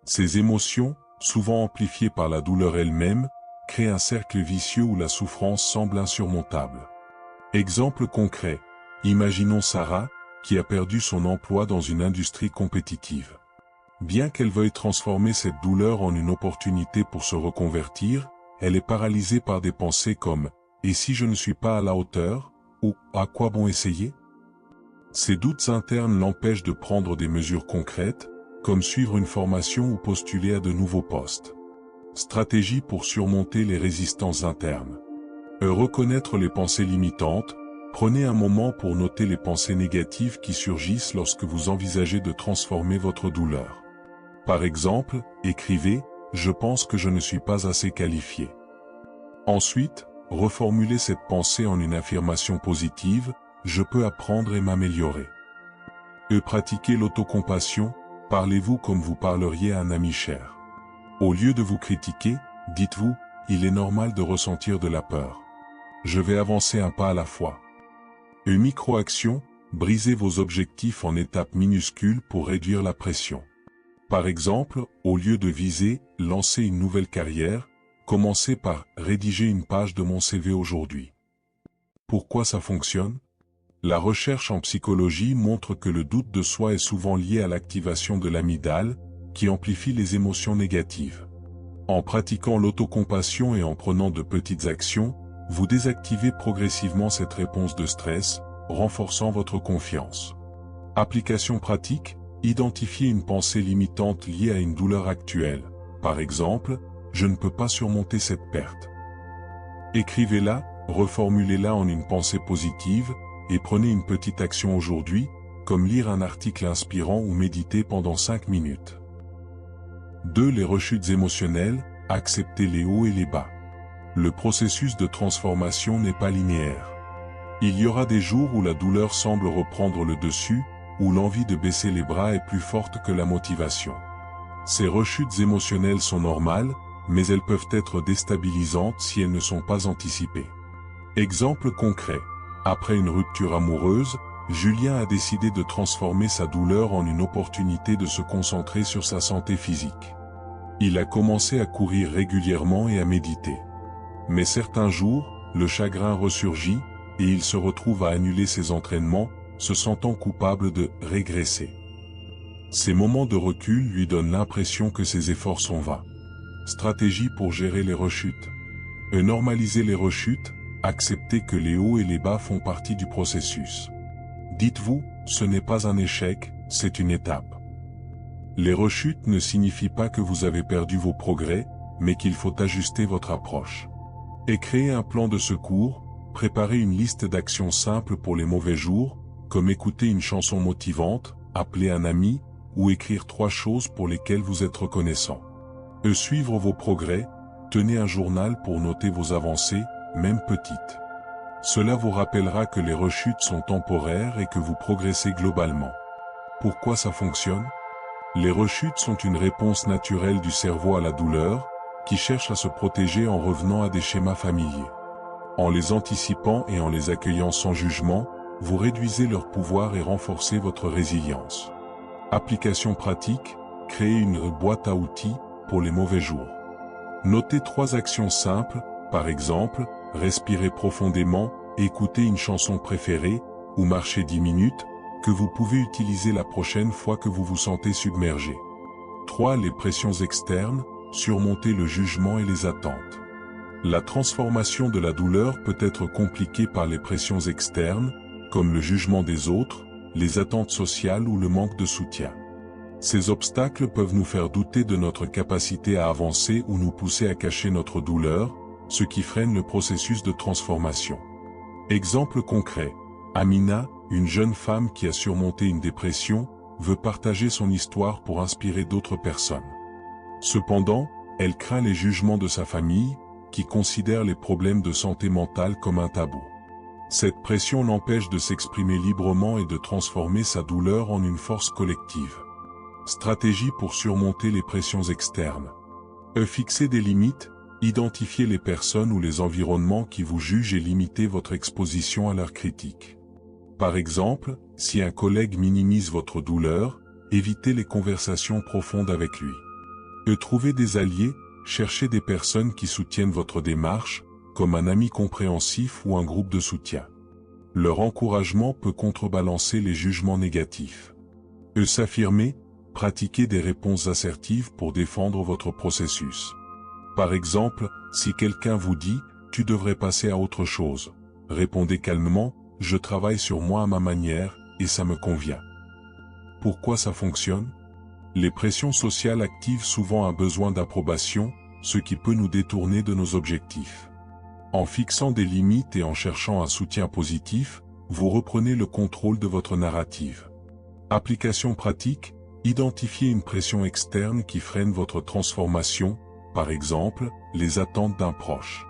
Ces émotions, souvent amplifiées par la douleur elle-même, créent un cercle vicieux où la souffrance semble insurmontable. Exemple concret, imaginons Sarah, qui a perdu son emploi dans une industrie compétitive. Bien qu'elle veuille transformer cette douleur en une opportunité pour se reconvertir, elle est paralysée par des pensées comme « Et si je ne suis pas à la hauteur ?» ou « À quoi bon essayer ?» Ces doutes internes l'empêchent de prendre des mesures concrètes, comme suivre une formation ou postuler à de nouveaux postes. Stratégie pour surmonter les résistances internes. Reconnaître les pensées limitantes. Prenez un moment pour noter les pensées négatives qui surgissent lorsque vous envisagez de transformer votre douleur. Par exemple, écrivez « Je pense que je ne suis pas assez qualifié ». Ensuite, reformulez cette pensée en une affirmation positive « Je peux apprendre et m'améliorer ». Pratiquez l'autocompassion, parlez-vous comme vous parleriez à un ami cher. Au lieu de vous critiquer, dites-vous « Il est normal de ressentir de la peur. Je vais avancer un pas à la fois ». Une micro-action, brisez vos objectifs en étapes minuscules pour réduire la pression. Par exemple, au lieu de viser « lancer une nouvelle carrière », Commencez par rédiger une page de mon CV aujourd'hui. Pourquoi ça fonctionne? La recherche en psychologie montre que le doute de soi est souvent lié à l'activation de l'amygdale, qui amplifie les émotions négatives. En pratiquant l'autocompassion et en prenant de petites actions, vous désactivez progressivement cette réponse de stress, renforçant votre confiance. Application pratique, identifiez une pensée limitante liée à une douleur actuelle. Par exemple, je ne peux pas surmonter cette perte. Écrivez-la, reformulez-la en une pensée positive, et prenez une petite action aujourd'hui, comme lire un article inspirant ou méditer pendant 5 minutes. 2. Les rechutes émotionnelles, acceptez les hauts et les bas. Le processus de transformation n'est pas linéaire. Il y aura des jours où la douleur semble reprendre le dessus, où l'envie de baisser les bras est plus forte que la motivation. Ces rechutes émotionnelles sont normales, mais elles peuvent être déstabilisantes si elles ne sont pas anticipées. Exemple concret. Après une rupture amoureuse, Julien a décidé de transformer sa douleur en une opportunité de se concentrer sur sa santé physique. Il a commencé à courir régulièrement et à méditer. Mais certains jours, le chagrin ressurgit, et il se retrouve à annuler ses entraînements, se sentant coupable de régresser. Ces moments de recul lui donnent l'impression que ses efforts sont vains. Stratégie pour gérer les rechutes. Normaliser les rechutes, acceptez que les hauts et les bas font partie du processus. Dites-vous, ce n'est pas un échec, c'est une étape. Les rechutes ne signifient pas que vous avez perdu vos progrès, mais qu'il faut ajuster votre approche. Et créer un plan de secours, préparez une liste d'actions simples pour les mauvais jours, comme écouter une chanson motivante, appeler un ami, ou écrire 3 choses pour lesquelles vous êtes reconnaissant. Suivre vos progrès, tenez un journal pour noter vos avancées, même petites. Cela vous rappellera que les rechutes sont temporaires et que vous progressez globalement. Pourquoi ça fonctionne? Les rechutes sont une réponse naturelle du cerveau à la douleur, qui cherche à se protéger en revenant à des schémas familiers. En les anticipant et en les accueillant sans jugement, vous réduisez leur pouvoir et renforcez votre résilience. Application pratique, créez une boîte à outils pour les mauvais jours. Notez 3 actions simples, par exemple, respirer profondément, écouter une chanson préférée, ou marcher 10 minutes, que vous pouvez utiliser la prochaine fois que vous vous sentez submergé. 3. Les pressions externes, surmonter le jugement et les attentes. La transformation de la douleur peut être compliquée par les pressions externes, comme le jugement des autres, les attentes sociales ou le manque de soutien. Ces obstacles peuvent nous faire douter de notre capacité à avancer ou nous pousser à cacher notre douleur, ce qui freine le processus de transformation. Exemple concret. Amina, une jeune femme qui a surmonté une dépression, veut partager son histoire pour inspirer d'autres personnes. Cependant, elle craint les jugements de sa famille, qui considère les problèmes de santé mentale comme un tabou. Cette pression l'empêche de s'exprimer librement et de transformer sa douleur en une force collective. Stratégie pour surmonter les pressions externes. Fixer des limites, identifier les personnes ou les environnements qui vous jugent et limiter votre exposition à leurs critiques. Par exemple, si un collègue minimise votre douleur, évitez les conversations profondes avec lui. Trouvez des alliés, cherchez des personnes qui soutiennent votre démarche, comme un ami compréhensif ou un groupe de soutien. Leur encouragement peut contrebalancer les jugements négatifs. S'affirmer, pratiquez des réponses assertives pour défendre votre processus. Par exemple, si quelqu'un vous dit « tu devrais passer à autre chose », répondez calmement « je travaille sur moi à ma manière, et ça me convient ». Pourquoi ça fonctionne? Les pressions sociales activent souvent un besoin d'approbation, ce qui peut nous détourner de nos objectifs. En fixant des limites et en cherchant un soutien positif, vous reprenez le contrôle de votre narrative. Application pratique, identifiez une pression externe qui freine votre transformation, par exemple, les attentes d'un proche.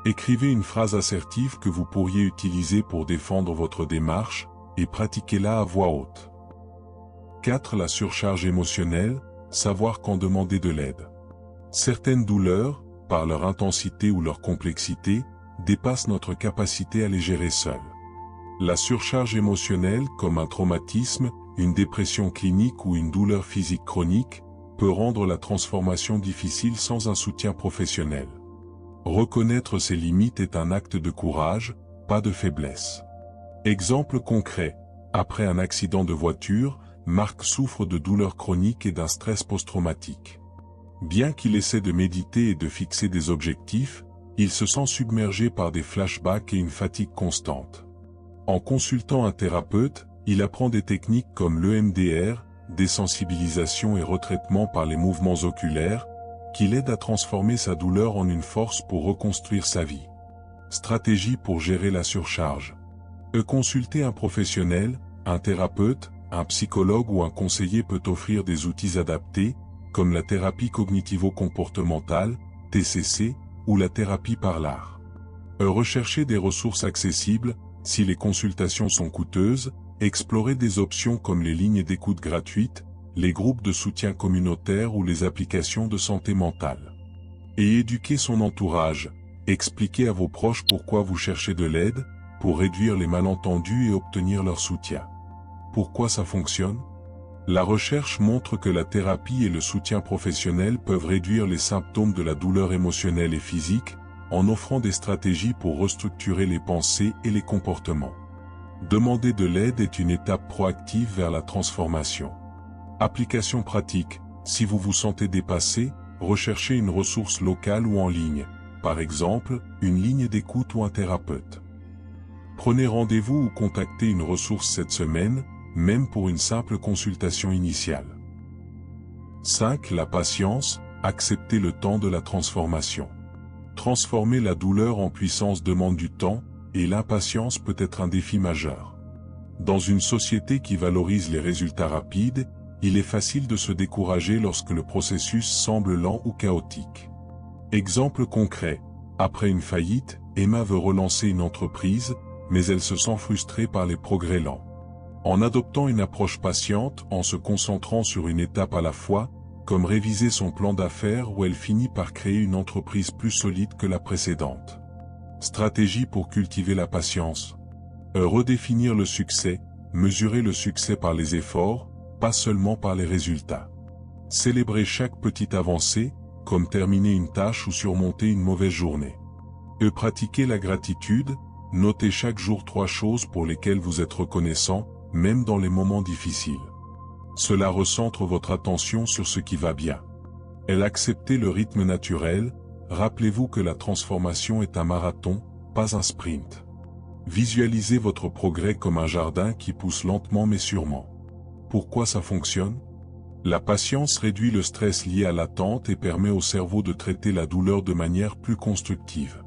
Écrivez une phrase assertive que vous pourriez utiliser pour défendre votre démarche, et pratiquez-la à voix haute. 4. La surcharge émotionnelle, savoir quand demander de l'aide. Certaines douleurs, par leur intensité ou leur complexité, dépassent notre capacité à les gérer seuls. La surcharge émotionnelle, comme un traumatisme, une dépression clinique ou une douleur physique chronique, peut rendre la transformation difficile sans un soutien professionnel. Reconnaître ses limites est un acte de courage, pas de faiblesse. Exemple concret. Après un accident de voiture, Marc souffre de douleurs chroniques et d'un stress post-traumatique. Bien qu'il essaie de méditer et de fixer des objectifs, il se sent submergé par des flashbacks et une fatigue constante. En consultant un thérapeute, il apprend des techniques comme l'EMDR, désensibilisation et retraitement par les mouvements oculaires, qui l'aident à transformer sa douleur en une force pour reconstruire sa vie. Stratégie pour gérer la surcharge. Consulter un professionnel, un thérapeute, un psychologue ou un conseiller peut offrir des outils adaptés, comme la thérapie cognitivo-comportementale, TCC, ou la thérapie par l'art. Rechercher des ressources accessibles, si les consultations sont coûteuses, explorer des options comme les lignes d'écoute gratuites, les groupes de soutien communautaire ou les applications de santé mentale. Et éduquer son entourage, expliquer à vos proches pourquoi vous cherchez de l'aide, pour réduire les malentendus et obtenir leur soutien. Pourquoi ça fonctionne? La recherche montre que la thérapie et le soutien professionnel peuvent réduire les symptômes de la douleur émotionnelle et physique, en offrant des stratégies pour restructurer les pensées et les comportements. Demander de l'aide est une étape proactive vers la transformation. Application pratique. Si vous vous sentez dépassé, recherchez une ressource locale ou en ligne, par exemple, une ligne d'écoute ou un thérapeute. Prenez rendez-vous ou contactez une ressource cette semaine, même pour une simple consultation initiale. 5. La patience, accepter le temps de la transformation. Transformer la douleur en puissance demande du temps, et l'impatience peut être un défi majeur. Dans une société qui valorise les résultats rapides, il est facile de se décourager lorsque le processus semble lent ou chaotique. Exemple concret. Après une faillite, Emma veut relancer une entreprise, mais elle se sent frustrée par les progrès lents. En adoptant une approche patiente, en se concentrant sur une étape à la fois, comme réviser son plan d'affaires où elle finit par créer une entreprise plus solide que la précédente. Stratégie pour cultiver la patience. Redéfinir le succès, mesurer le succès par les efforts, pas seulement par les résultats. Célébrer chaque petite avancée, comme terminer une tâche ou surmonter une mauvaise journée. Pratiquer la gratitude, notez chaque jour 3 choses pour lesquelles vous êtes reconnaissant, même dans les moments difficiles. Cela recentre votre attention sur ce qui va bien. Acceptez le rythme naturel, rappelez-vous que la transformation est un marathon, pas un sprint. Visualisez votre progrès comme un jardin qui pousse lentement mais sûrement. Pourquoi ça fonctionne? La patience réduit le stress lié à l'attente et permet au cerveau de traiter la douleur de manière plus constructive.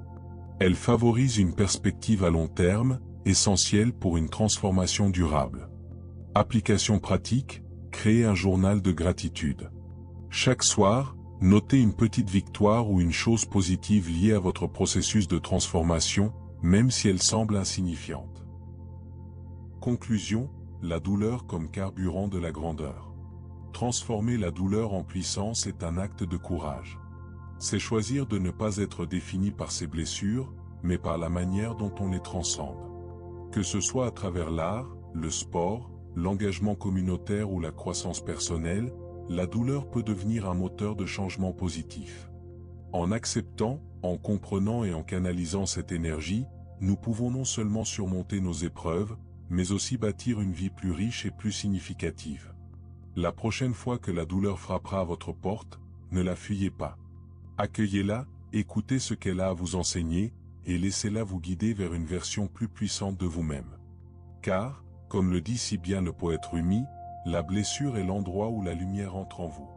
Elle favorise une perspective à long terme, essentielle pour une transformation durable. Application pratique, créez un journal de gratitude. Chaque soir, notez une petite victoire ou une chose positive liée à votre processus de transformation, même si elle semble insignifiante. Conclusion, la douleur comme carburant de la grandeur. Transformer la douleur en puissance est un acte de courage. C'est choisir de ne pas être défini par ses blessures, mais par la manière dont on les transcende. Que ce soit à travers l'art, le sport, l'engagement communautaire ou la croissance personnelle, la douleur peut devenir un moteur de changement positif. En acceptant, en comprenant et en canalisant cette énergie, nous pouvons non seulement surmonter nos épreuves, mais aussi bâtir une vie plus riche et plus significative. La prochaine fois que la douleur frappera à votre porte, ne la fuyez pas. Accueillez-la, écoutez ce qu'elle a à vous enseigner, et laissez-la vous guider vers une version plus puissante de vous-même. Car, comme le dit si bien le poète Rumi, la blessure est l'endroit où la lumière entre en vous.